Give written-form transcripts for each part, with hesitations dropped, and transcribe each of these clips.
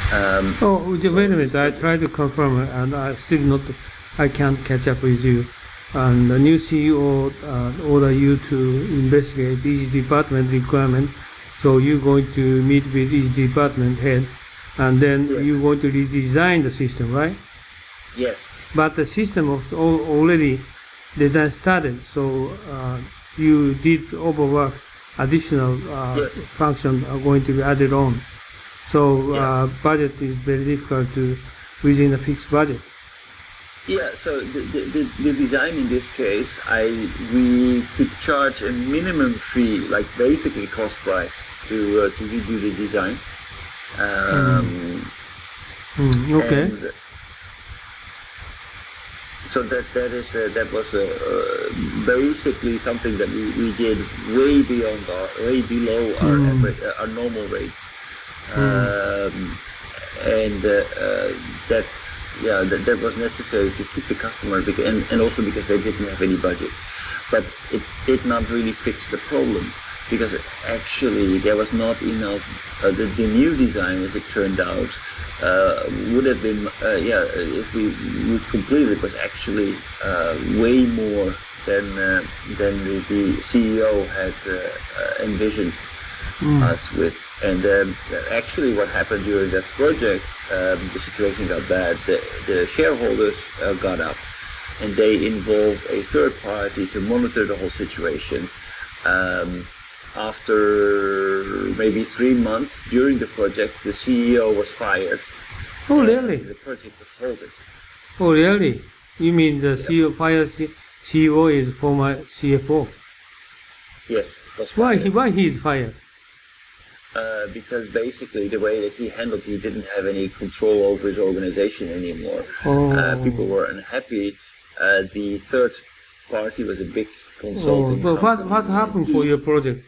Oh, wait a minute. I try to confirm, and I can't catch up with you. And the new CEO order you to investigate each department requirement. So you're going to meet with each department head, and then Yes. you're going to redesign the system, right? Yes. But the system was already design started, so you did overwork. Additional Yes. function are going to be added on. So Yeah. budget is very difficult to within a fixed budget. Yeah, so the design in this case, we could charge a minimum fee, like basically cost price, to redo the design. Okay. And so that was basically something that we did way below our normal rates, and that was necessary to keep the customer, and also because they didn't have any budget. But it did not really fix the problem, because actually there was not enough. The new design, as it turned out, would have been if we would complete it, was actually way more than the CEO had envisioned us with. And actually what happened during that project, the situation got bad. The shareholders got up, and they involved a third party to monitor the whole situation. After maybe 3 months during the project, the CEO was fired. Oh, really? The project was halted. Oh, really? You mean the CEO, CEO is former CFO? Yes, was fired. Why he is fired? Because basically the way that he didn't have any control over his organization anymore. People were unhappy. The third party was a big consulting so company. what happened for your project?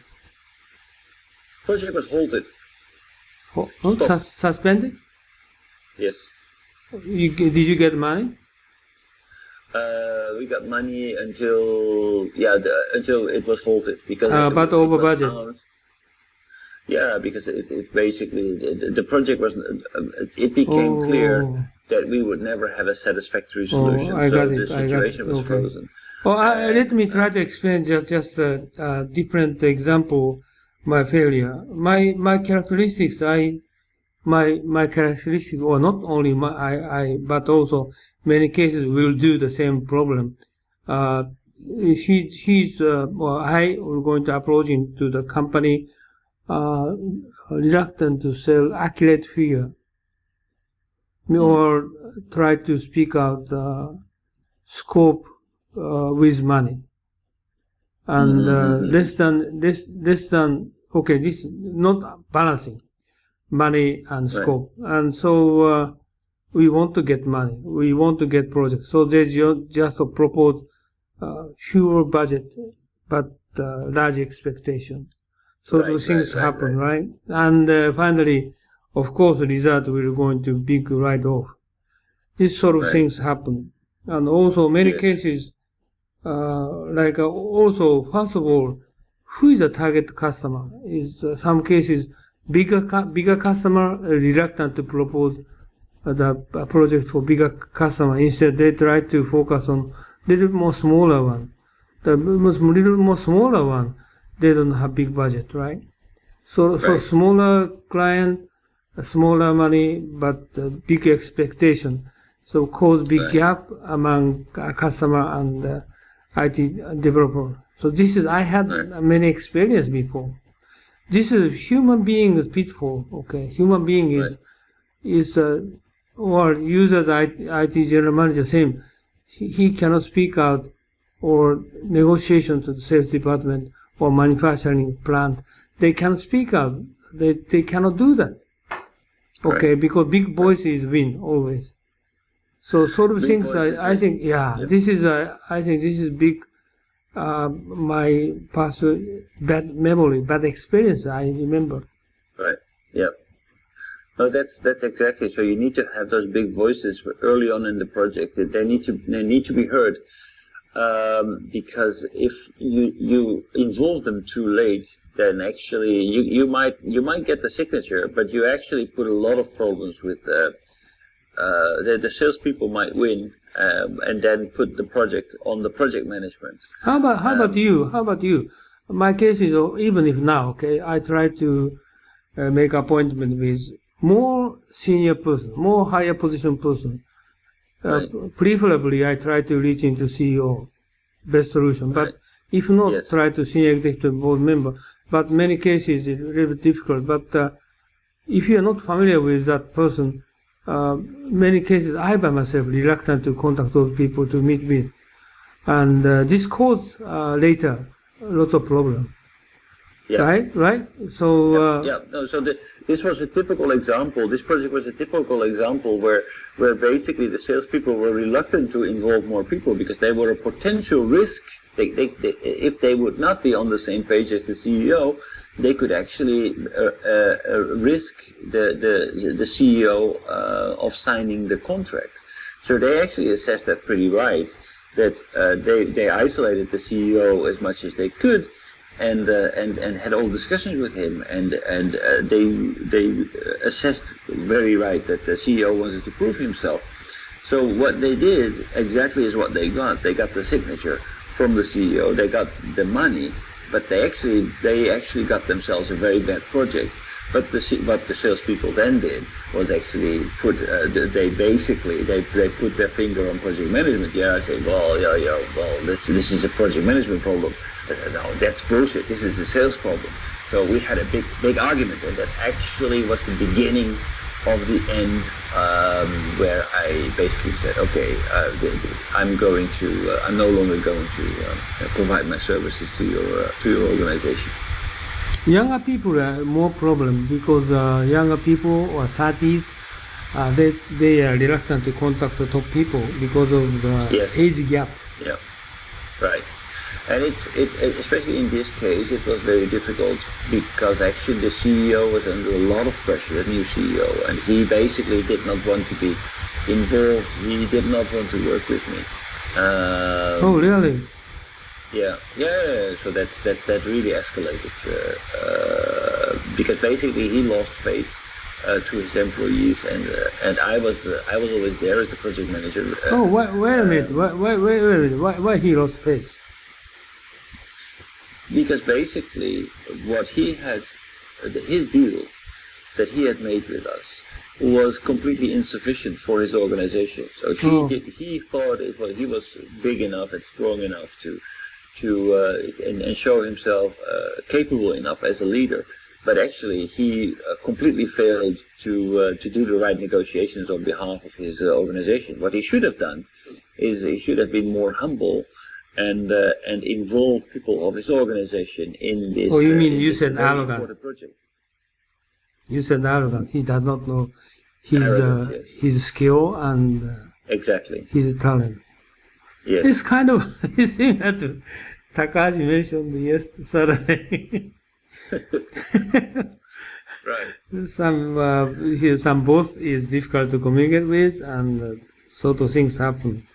Project was halted. Suspended? Yes. Did you get money? We got money until it was halted, because but over budget. Yeah, because it basically the project was it became clear that we would never have a satisfactory solution. The situation was frozen. Let me try to explain just a different example. My failure, my characteristics. My characteristics, or not only but also many cases will do the same problem. I will going to approach into the company. Reluctant to sell accurate figure, or try to speak out scope with money, and less than okay, this is not balancing money and scope. Right. And so we want to get money, we want to get projects, so they just propose fewer budget but large expectation. So those things happen, right? And finally, of course, the result will go into big write-off. These sort of things happen. And also many cases, also, first of all, who is the target customer? Is some cases bigger customer reluctant to propose the project for bigger customer. Instead, they try to focus on little more smaller one. The little more smaller one, they don't have big budget, right? So smaller client, smaller money, but big expectation. So cause big gap among customer and IT developer. So this is, I had many experience before. This is human being's pitfall. Okay, human being is or users IT general manager same. He cannot speak out or negotiation to the sales department or manufacturing plant. They cannot speak out. They cannot do that. Okay, because big voices win always. So sort of things. I think this is I think this is big. My past bad memory, bad experience. I remember. Right. Yeah. No, that's exactly. So you need to have those big voices early on in the project. They need to be heard. because if you involve them too late, then actually you might get the signature, but you actually put a lot of problems with the salespeople might win, and then put the project on the project management. How about you? How about you? My case is, even if now, okay, I try to make appointment with more senior person, more higher position person. Right. Preferably, I try to reach into CEO, best solution. But Right. if not, Yes. try to senior executive board member. But many cases it's really difficult. But if you are not familiar with that person, many cases I by myself reluctant to contact those people to meet with, and this cause later lots of problem. Yeah. Right. So No, so this was a typical example. This project was a typical example where basically the salespeople were reluctant to involve more people because they were a potential risk. They if they would not be on the same page as the CEO, they could actually risk the CEO of signing the contract. So they actually assessed that pretty right. That they isolated the CEO as much as they could. And had all discussions with him, and they assessed very right that the CEO wanted to prove himself. So what they did exactly is what they got. They got the signature from the CEO. They got the money, but they actually got themselves a very bad project. But what the salespeople then did was actually put they put their finger on project management. Yeah, I say, well, this is a project management problem. No, that's bullshit. This is a sales problem. So we had a big argument, and that actually was the beginning of the end, where I basically said, okay, I'm no longer going to provide my services to your organization. Younger people are more problem because younger people or 30s, they are reluctant to contact the top people because of the Yes. age gap. Yeah, right. And it's especially in this case, it was very difficult because actually the CEO was under a lot of pressure, the new CEO, and he basically did not want to be involved. He did not want to work with me. Oh, really? Yeah. So that really escalated because basically he lost face to his employees, and I was always there as the project manager. Wait a minute. Why he lost face? Because basically what he had, his deal that he had made with us was completely insufficient for his organization. So he thought he was big enough and strong enough to show himself capable enough as a leader, but actually he completely failed to do the right negotiations on behalf of his organization. What he should have done is he should have been more humble and involve people of his organization in this. Oh, you mean you said arrogant? Project. You said arrogant. He does not know his Arrogant, yes. his skill and Exactly. his talent. Yes. It's kind of similar to Takahashi mentioned yesterday. Right. Some boss is difficult to communicate with, and sort of things happen.